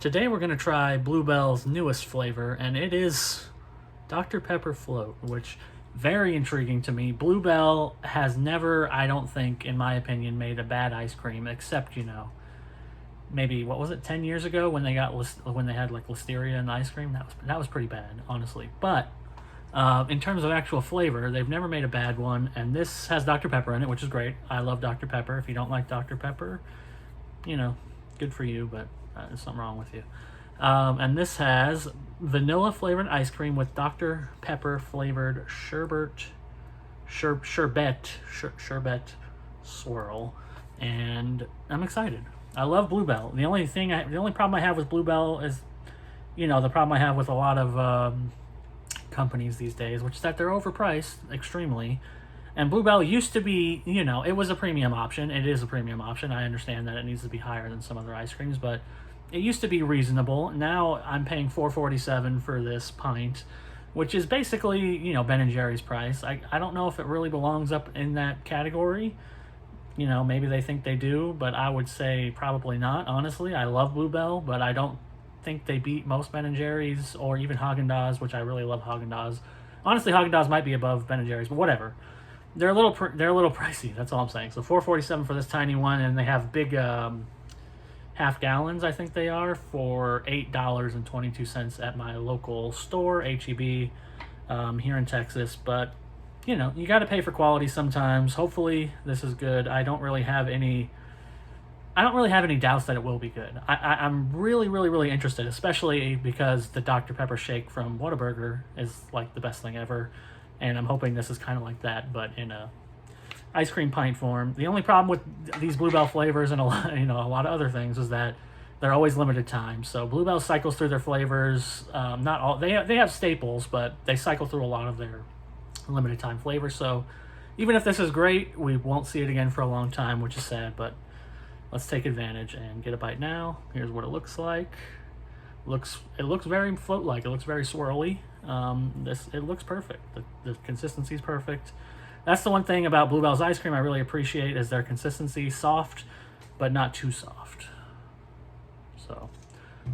Today we're going to try Bluebell's newest flavor, and it is Dr. Pepper Float, which very intriguing to me. Bluebell has never, I don't think, in my opinion, made a bad ice cream, except, maybe, what was it, 10 years ago when they had like listeria in the ice cream? That was pretty bad, honestly. But in terms of actual flavor, they've never made a bad one, and this has Dr. Pepper in it, which is great. I love Dr. Pepper. If you don't like Dr. Pepper, good for you, but there's something wrong with you. And this has vanilla flavored ice cream with Dr. Pepper flavored sherbet swirl, and I'm excited. I love Bluebell. The only problem I have with Bluebell is, the problem I have with a lot of companies these days, which is that they're overpriced extremely. And Bluebell used to be, it was a premium option. It is a premium option. I understand that it needs to be higher than some other ice creams, but it used to be reasonable. Now I'm paying $4.47 for this pint, which is basically, Ben & Jerry's price. I don't know if it really belongs up in that category. Maybe they think they do, but I would say probably not, honestly. I love Bluebell, but I don't think they beat most Ben & Jerry's or even Hagen-Daz, which I really love Hagen-Daz. Honestly, Hagen-Daz might be above Ben & Jerry's, but whatever. They're a little pricey. That's all I'm saying. So $4.47 for this tiny one, and they have big half gallons. I think they are for $8.22 at my local store, HEB, here in Texas. But you got to pay for quality sometimes. Hopefully, this is good. I don't really have any doubts that it will be good. I'm really, really, really interested, especially because the Dr. Pepper shake from Whataburger is like the best thing ever. And I'm hoping this is kind of like that, but in a ice cream pint form. The only problem with these Bluebell flavors and a lot of other things is that they're always limited time. So Bluebell cycles through their flavors. Not all they have staples, but they cycle through a lot of their limited time flavors. So even if this is great, we won't see it again for a long time, which is sad. But let's take advantage and get a bite now. Here's what it looks like. It looks very float-like. It looks very swirly. It looks perfect. The consistency is perfect. That's the one thing about Bluebell's ice cream I really appreciate is their consistency. Soft, but not too soft. So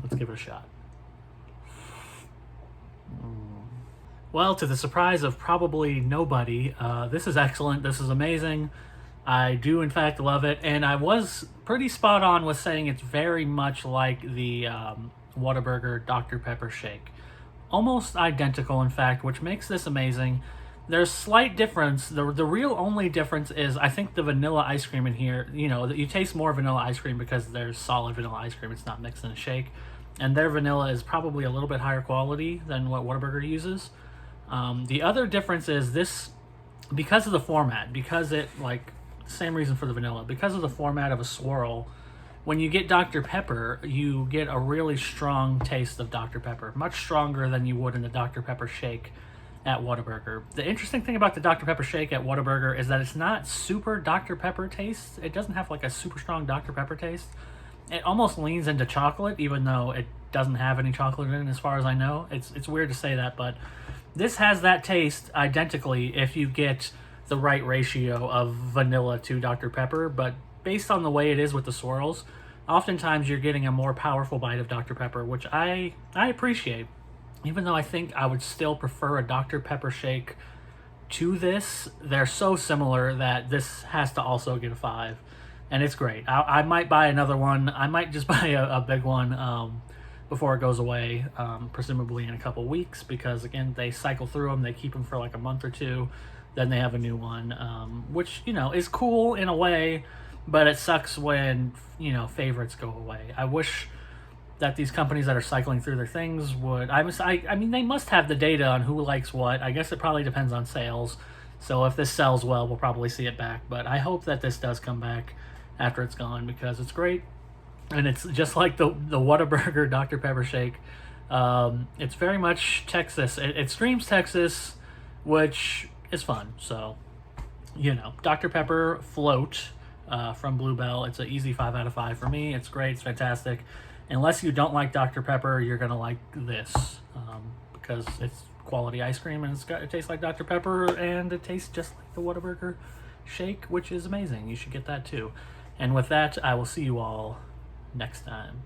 let's give it a shot. Well, to the surprise of probably nobody, this is excellent. This is amazing. I do, in fact, love it. And I was pretty spot on with saying it's very much like the Whataburger Dr. Pepper shake. Almost identical, in fact, which makes this amazing. There's slight difference. The real only difference is I think the vanilla ice cream in here, you taste more vanilla ice cream because there's solid vanilla ice cream. It's not mixed in a shake. And their vanilla is probably a little bit higher quality than what Whataburger uses. The other difference is this, because of the format, same reason for the vanilla, because of the format of a swirl, when you get Dr. Pepper, you get a really strong taste of Dr. Pepper, much stronger than you would in the Dr. Pepper shake at Whataburger. The interesting thing about the Dr. Pepper shake at Whataburger is that it's not super Dr. Pepper taste. It doesn't have like a super strong Dr. Pepper taste. It almost leans into chocolate, even though it doesn't have any chocolate in it as far as I know. It's weird to say that, but this has that taste identically if you get the right ratio of vanilla to Dr. Pepper, but based on the way it is with the swirls, oftentimes you're getting a more powerful bite of Dr. Pepper, which I appreciate. Even though I think I would still prefer a Dr. Pepper shake to this, they're so similar that this has to also get a 5. And it's great. I might buy another one. I might just buy a big one before it goes away, presumably in a couple weeks, because, again, they cycle through them. They keep them for like a month or two. Then they have a new one, which, is cool in a way, but it sucks when, favorites go away. I wish that these companies that are cycling through their things would... I mean, they must have the data on who likes what. I guess it probably depends on sales. So if this sells well, we'll probably see it back. But I hope that this does come back after it's gone, because it's great. And it's just like the Whataburger Dr. Pepper shake. It's very much Texas. It screams Texas, which is fun. So, Dr. Pepper Float from Bluebell. It's an easy 5 out of 5 for me. It's great. It's fantastic. Unless you don't like Dr. Pepper, you're going to like this because it's quality ice cream and it tastes like Dr. Pepper and it tastes just like the Whataburger shake, which is amazing. You should get that too. And with that, I will see you all next time.